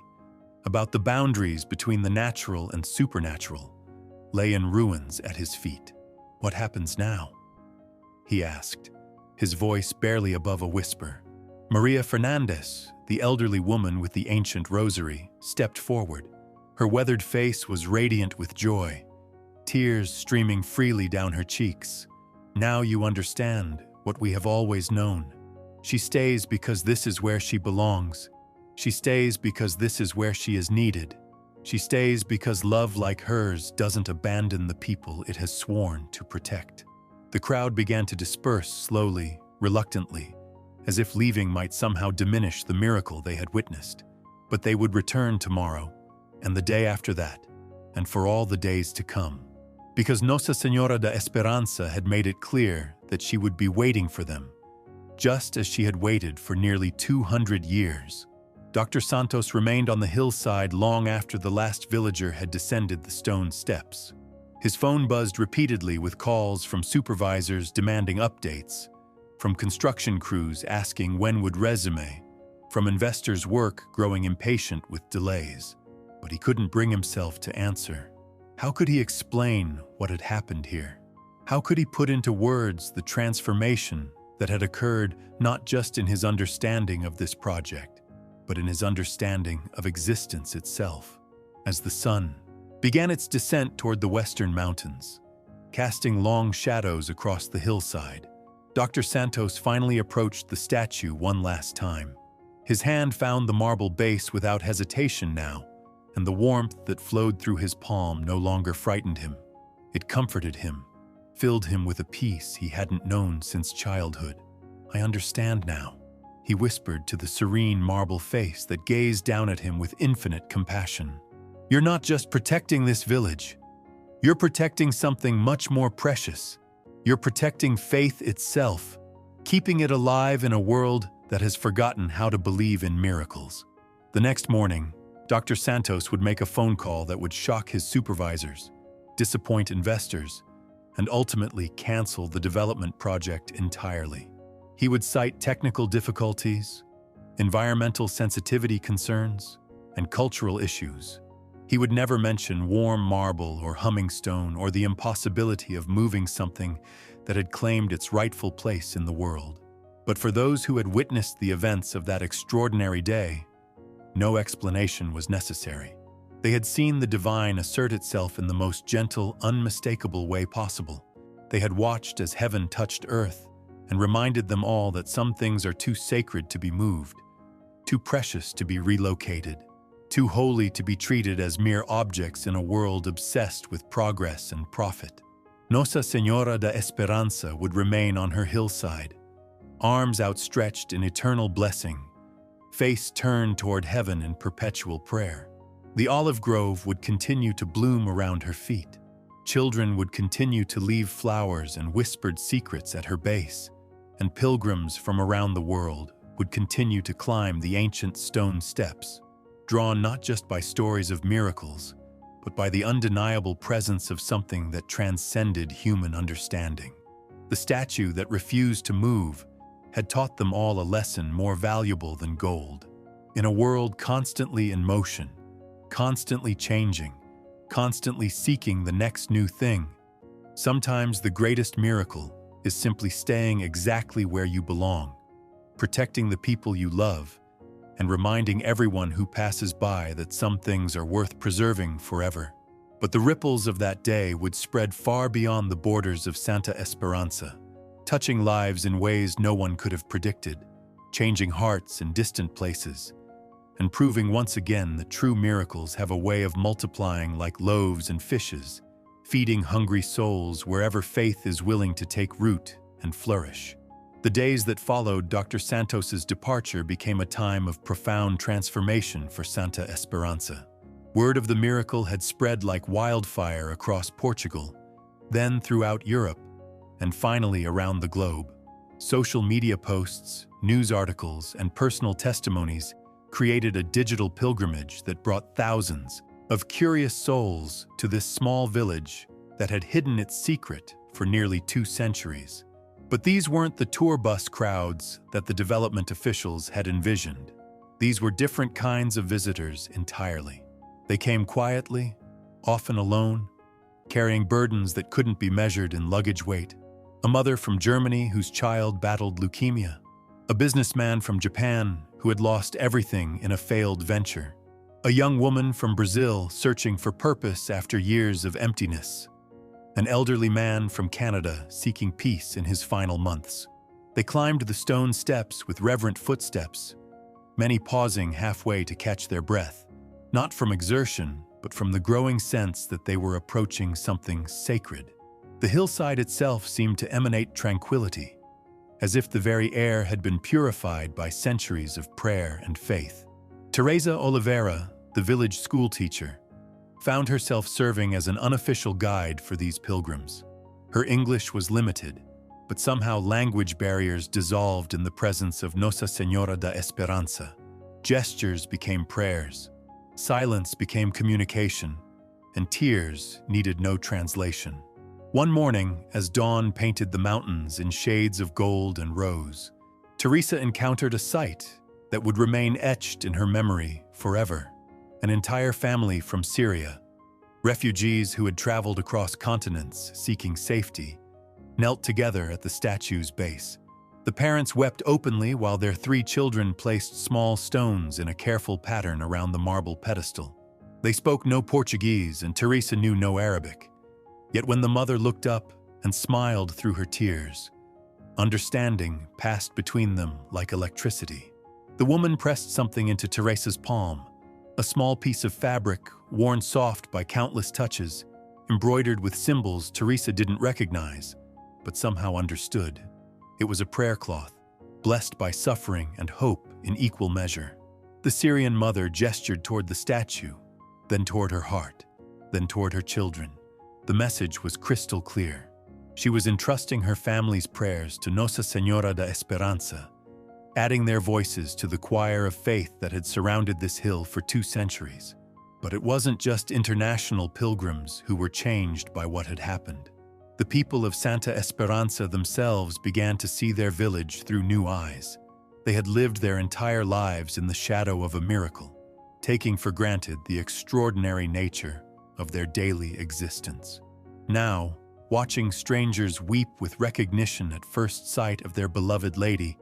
about the boundaries between the natural and supernatural, lay in ruins at his feet. "What happens now?" he asked, his voice barely above a whisper. Maria Fernandez, the elderly woman with the ancient rosary, stepped forward. Her weathered face was radiant with joy, tears streaming freely down her cheeks. "Now you understand what we have always known. She stays because this is where she belongs. She stays because this is where she is needed. She stays because love like hers doesn't abandon the people it has sworn to protect." The crowd began to disperse slowly, reluctantly, as if leaving might somehow diminish the miracle they had witnessed. But they would return tomorrow, and the day after that, and for all the days to come. Because Nossa Senhora da Esperança had made it clear that she would be waiting for them, just as she had waited for nearly 200 years. Dr. Santos remained on the hillside long after the last villager had descended the stone steps. His phone buzzed repeatedly with calls from supervisors demanding updates, from construction crews asking when would resume, from investors' work growing impatient with delays. But he couldn't bring himself to answer. How could he explain what had happened here? How could he put into words the transformation that had occurred not just in his understanding of this project, but in his understanding of existence itself? As the sun began its descent toward the western mountains, casting long shadows across the hillside, Dr. Santos finally approached the statue one last time. His hand found the marble base without hesitation now, and the warmth that flowed through his palm no longer frightened him. It comforted him, filled him with a peace he hadn't known since childhood. "I understand now," he whispered to the serene marble face that gazed down at him with infinite compassion. "You're not just protecting this village. You're protecting something much more precious. You're protecting faith itself, keeping it alive in a world that has forgotten how to believe in miracles." The next morning, Dr. Santos would make a phone call that would shock his supervisors, disappoint investors, and ultimately cancel the development project entirely. He would cite technical difficulties, environmental sensitivity concerns, and cultural issues. He would never mention warm marble or humming stone or the impossibility of moving something that had claimed its rightful place in the world. But for those who had witnessed the events of that extraordinary day, no explanation was necessary. They had seen the divine assert itself in the most gentle, unmistakable way possible. They had watched as heaven touched earth and reminded them all that some things are too sacred to be moved, too precious to be relocated, too holy to be treated as mere objects in a world obsessed with progress and profit. Nossa Senhora da Esperança would remain on her hillside, arms outstretched in eternal blessing, face turned toward heaven in perpetual prayer. The olive grove would continue to bloom around her feet. Children would continue to leave flowers and whispered secrets at her base, and pilgrims from around the world would continue to climb the ancient stone steps, drawn not just by stories of miracles, but by the undeniable presence of something that transcended human understanding. The statue that refused to move had taught them all a lesson more valuable than gold. In a world constantly in motion, constantly changing, constantly seeking the next new thing. Sometimes the greatest miracle is simply staying exactly where you belong, protecting the people you love, and reminding everyone who passes by that some things are worth preserving forever. But the ripples of that day would spread far beyond the borders of Santa Esperanza, touching lives in ways no one could have predicted, changing hearts in distant places, and proving once again that true miracles have a way of multiplying like loaves and fishes, feeding hungry souls wherever faith is willing to take root and flourish. The days that followed Dr. Santos's departure became a time of profound transformation for Santa Esperanza. Word of the miracle had spread like wildfire across Portugal, then throughout Europe, and finally around the globe. Social media posts, news articles, and personal testimonies created a digital pilgrimage that brought thousands of curious souls to this small village that had hidden its secret for nearly 2 centuries. But these weren't the tour bus crowds that the development officials had envisioned. These were different kinds of visitors entirely. They came quietly, often alone, carrying burdens that couldn't be measured in luggage weight. A mother from Germany whose child battled leukemia. A businessman from Japan who had lost everything in a failed venture. A young woman from Brazil searching for purpose after years of emptiness. An elderly man from Canada seeking peace in his final months. They climbed the stone steps with reverent footsteps, many pausing halfway to catch their breath, not from exertion, but from the growing sense that they were approaching something sacred. The hillside itself seemed to emanate tranquility, as if the very air had been purified by centuries of prayer and faith. Teresa Oliveira, the village schoolteacher, found herself serving as an unofficial guide for these pilgrims. Her English was limited, but somehow language barriers dissolved in the presence of Nossa Senhora da Esperança. Gestures became prayers, silence became communication, and tears needed no translation. One morning, as dawn painted the mountains in shades of gold and rose, Teresa encountered a sight that would remain etched in her memory forever. An entire family from Syria, refugees who had traveled across continents seeking safety, knelt together at the statue's base. The parents wept openly while their 3 children placed small stones in a careful pattern around the marble pedestal. They spoke no Portuguese and Teresa knew no Arabic. Yet when the mother looked up and smiled through her tears, understanding passed between them like electricity. The woman pressed something into Teresa's palm, a small piece of fabric worn soft by countless touches, embroidered with symbols Teresa didn't recognize, but somehow understood. It was a prayer cloth, blessed by suffering and hope in equal measure. The Syrian mother gestured toward the statue, then toward her heart, then toward her children. The message was crystal clear. She was entrusting her family's prayers to Nossa Senhora da Esperança, adding their voices to the choir of faith that had surrounded this hill for 2 centuries. But it wasn't just international pilgrims who were changed by what had happened. The people of Santa Esperanza themselves began to see their village through new eyes. They had lived their entire lives in the shadow of a miracle, taking for granted the extraordinary nature of their daily existence. Now, watching strangers weep with recognition at first sight of their beloved lady,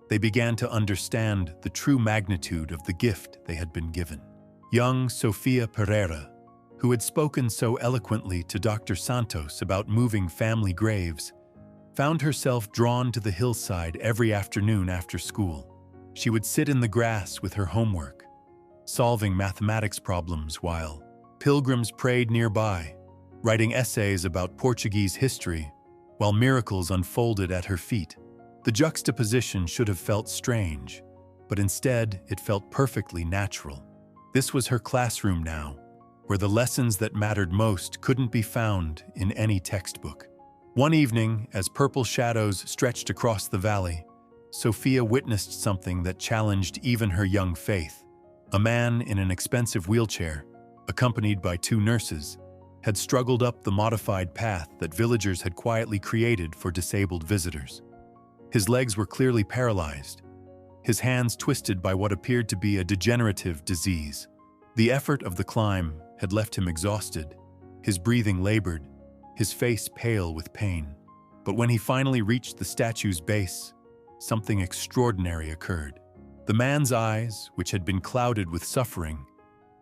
they began to understand the true magnitude of the gift they had been given. Young Sofia Pereira, who had spoken so eloquently to Dr. Santos about moving family graves, found herself drawn to the hillside every afternoon after school. She would sit in the grass with her homework, solving mathematics problems while pilgrims prayed nearby, writing essays about Portuguese history while miracles unfolded at her feet. The juxtaposition should have felt strange, but instead it felt perfectly natural. This was her classroom now, where the lessons that mattered most couldn't be found in any textbook. One evening, as purple shadows stretched across the valley, Sophia witnessed something that challenged even her young faith. A man in an expensive wheelchair, accompanied by 2 nurses, had struggled up the modified path that villagers had quietly created for disabled visitors. His legs were clearly paralyzed, his hands twisted by what appeared to be a degenerative disease. The effort of the climb had left him exhausted, his breathing labored, his face pale with pain. But when he finally reached the statue's base, something extraordinary occurred. The man's eyes, which had been clouded with suffering,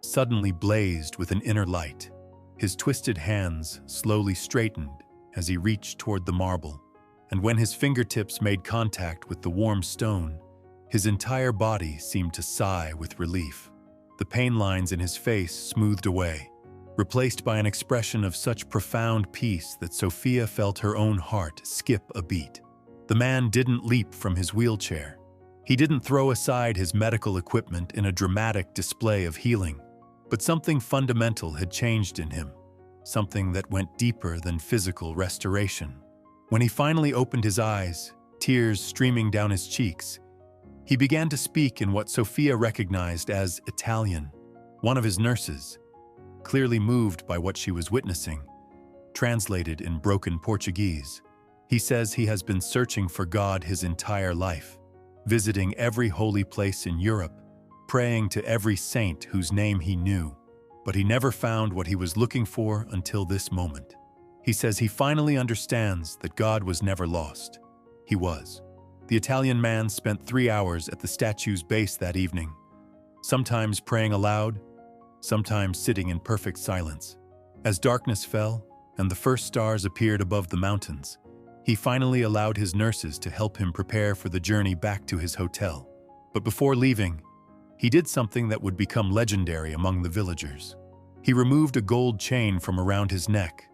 suddenly blazed with an inner light. His twisted hands slowly straightened as he reached toward the marble, and when his fingertips made contact with the warm stone, his entire body seemed to sigh with relief. The pain lines in his face smoothed away, replaced by an expression of such profound peace that Sophia felt her own heart skip a beat. The man didn't leap from his wheelchair. He didn't throw aside his medical equipment in a dramatic display of healing. But something fundamental had changed in him, something that went deeper than physical restoration. When he finally opened his eyes, tears streaming down his cheeks, he began to speak in what Sophia recognized as Italian. One of his nurses, clearly moved by what she was witnessing, translated in broken Portuguese. He says he has been searching for God his entire life, visiting every holy place in Europe, praying to every saint whose name he knew, but he never found what he was looking for until this moment. He says he finally understands that God was never lost. He was. The Italian man spent 3 hours at the statue's base that evening, sometimes praying aloud, sometimes sitting in perfect silence. As darkness fell and the first stars appeared above the mountains, he finally allowed his nurses to help him prepare for the journey back to his hotel. But before leaving, he did something that would become legendary among the villagers. He removed a gold chain from around his neck,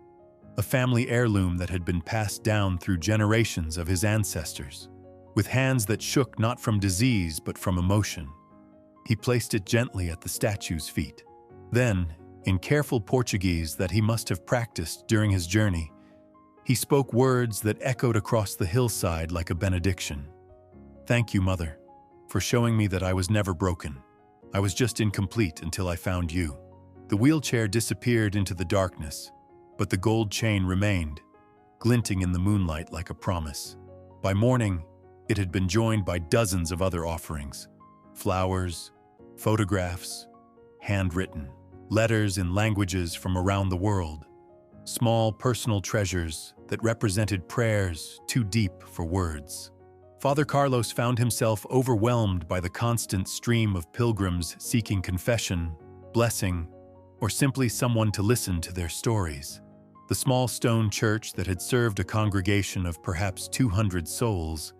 a family heirloom that had been passed down through generations of his ancestors. With hands that shook not from disease but from emotion, he placed it gently at the statue's feet. Then, in careful Portuguese that he must have practiced during his journey, he spoke words that echoed across the hillside like a benediction. "Thank you, Mother, for showing me that I was never broken. I was just incomplete until I found you." The wheelchair disappeared into the darkness, but the gold chain remained, glinting in the moonlight like a promise. By morning, it had been joined by dozens of other offerings: flowers, photographs, handwritten, letters in languages from around the world, small personal treasures that represented prayers too deep for words. Father Carlos found himself overwhelmed by the constant stream of pilgrims seeking confession, blessing, or simply someone to listen to their stories. The small stone church that had served a congregation of perhaps 200 souls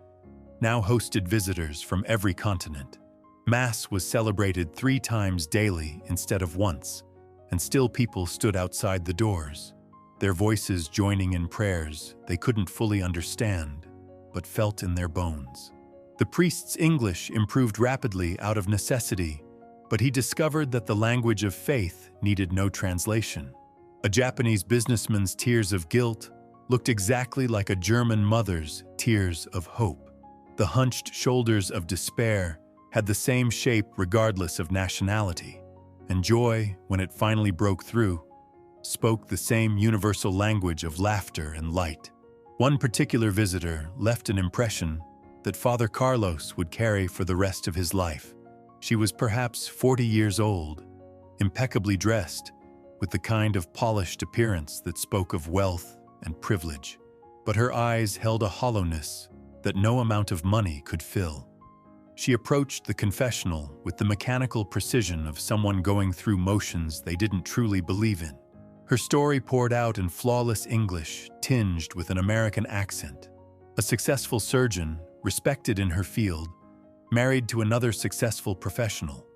now hosted visitors from every continent. Mass was celebrated 3 times daily instead of once, and still people stood outside the doors, their voices joining in prayers they couldn't fully understand, but felt in their bones. The priest's English improved rapidly out of necessity, but he discovered that the language of faith needed no translation. A Japanese businessman's tears of guilt looked exactly like a German mother's tears of hope. The hunched shoulders of despair had the same shape regardless of nationality, and joy, when it finally broke through, spoke the same universal language of laughter and light. One particular visitor left an impression that Father Carlos would carry for the rest of his life. She was perhaps 40 years old, impeccably dressed, with the kind of polished appearance that spoke of wealth and privilege. But her eyes held a hollowness that no amount of money could fill. She approached the confessional with the mechanical precision of someone going through motions they didn't truly believe in. Her story poured out in flawless English, tinged with an American accent. A successful surgeon, respected in her field, married to another successful professional,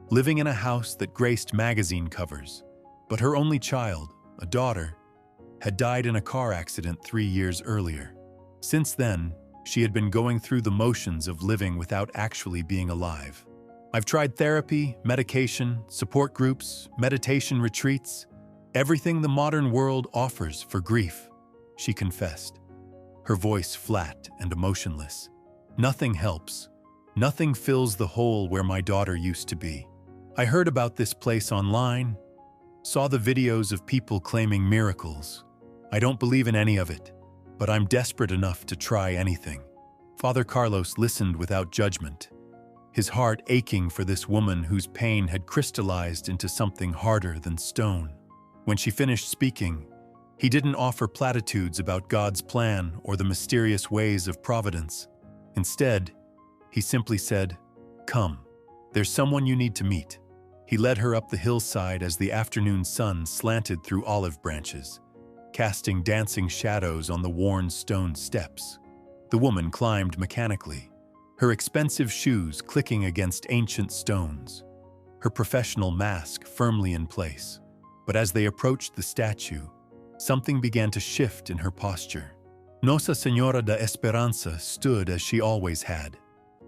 living in a house that graced magazine covers. But her only child, a daughter, had died in a car accident 3 years earlier. Since then, she had been going through the motions of living without actually being alive. "I've tried therapy, medication, support groups, meditation retreats, everything the modern world offers for grief," she confessed, her voice flat and emotionless. "Nothing helps. Nothing fills the hole where my daughter used to be. I heard about this place online, saw the videos of people claiming miracles. I don't believe in any of it, but I'm desperate enough to try anything." Father Carlos listened without judgment, his heart aching for this woman whose pain had crystallized into something harder than stone. When she finished speaking, he didn't offer platitudes about God's plan or the mysterious ways of providence. Instead, he simply said, "Come, there's someone you need to meet." He led her up the hillside as the afternoon sun slanted through olive branches, casting dancing shadows on the worn stone steps. The woman climbed mechanically, her expensive shoes clicking against ancient stones, her professional mask firmly in place. But as they approached the statue, something began to shift in her posture. Nossa Senhora da Esperança stood as she always had,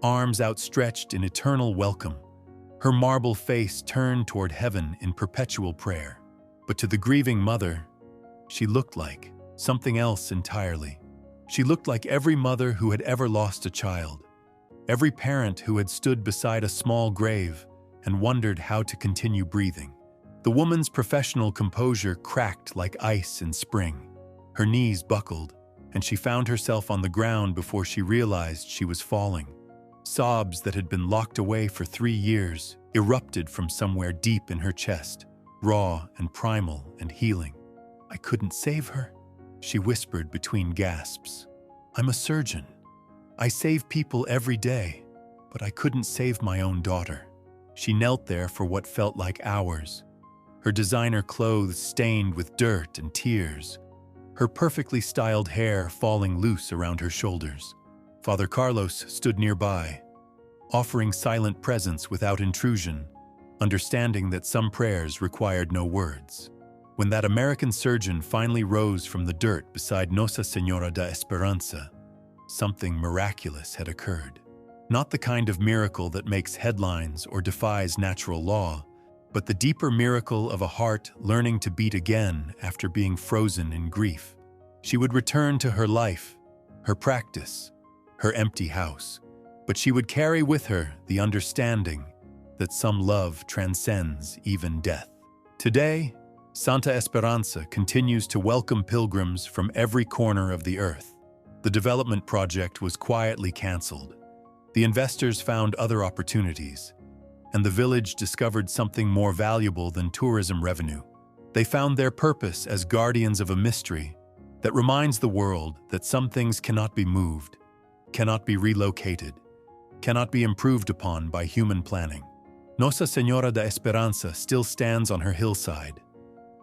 arms outstretched in eternal welcome, her marble face turned toward heaven in perpetual prayer. But to the grieving mother, she looked like something else entirely. She looked like every mother who had ever lost a child, every parent who had stood beside a small grave and wondered how to continue breathing. The woman's professional composure cracked like ice in spring. Her knees buckled, and she found herself on the ground before she realized she was falling. Sobs that had been locked away for 3 years erupted from somewhere deep in her chest, raw and primal and healing. "I couldn't save her," she whispered between gasps. "I'm a surgeon. I save people every day, but I couldn't save my own daughter." She knelt there for what felt like hours, her designer clothes stained with dirt and tears, her perfectly styled hair falling loose around her shoulders. Father Carlos stood nearby, offering silent presence without intrusion, understanding that some prayers required no words. When that American surgeon finally rose from the dirt beside Nossa Senhora da Esperança, something miraculous had occurred. Not the kind of miracle that makes headlines or defies natural law, but the deeper miracle of a heart learning to beat again after being frozen in grief. She would return to her life, her practice, her empty house, but she would carry with her the understanding that some love transcends even death. Today, Santa Esperança continues to welcome pilgrims from every corner of the earth. The development project was quietly canceled. The investors found other opportunities, and the village discovered something more valuable than tourism revenue. They found their purpose as guardians of a mystery that reminds the world that some things cannot be moved, cannot be relocated, cannot be improved upon by human planning. Nossa Senhora da Esperança still stands on her hillside,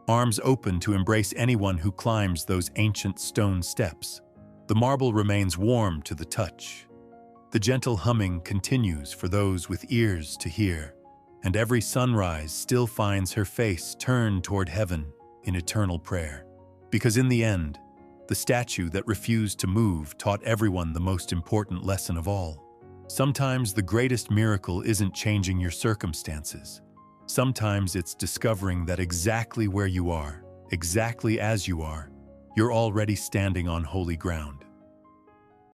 arms open to embrace anyone who climbs those ancient stone steps. The marble remains warm to the touch. The gentle humming continues for those with ears to hear, and every sunrise still finds her face turned toward heaven in eternal prayer. Because in the end, the statue that refused to move taught everyone the most important lesson of all. Sometimes the greatest miracle isn't changing your circumstances. Sometimes it's discovering that exactly where you are, exactly as you are, you're already standing on holy ground.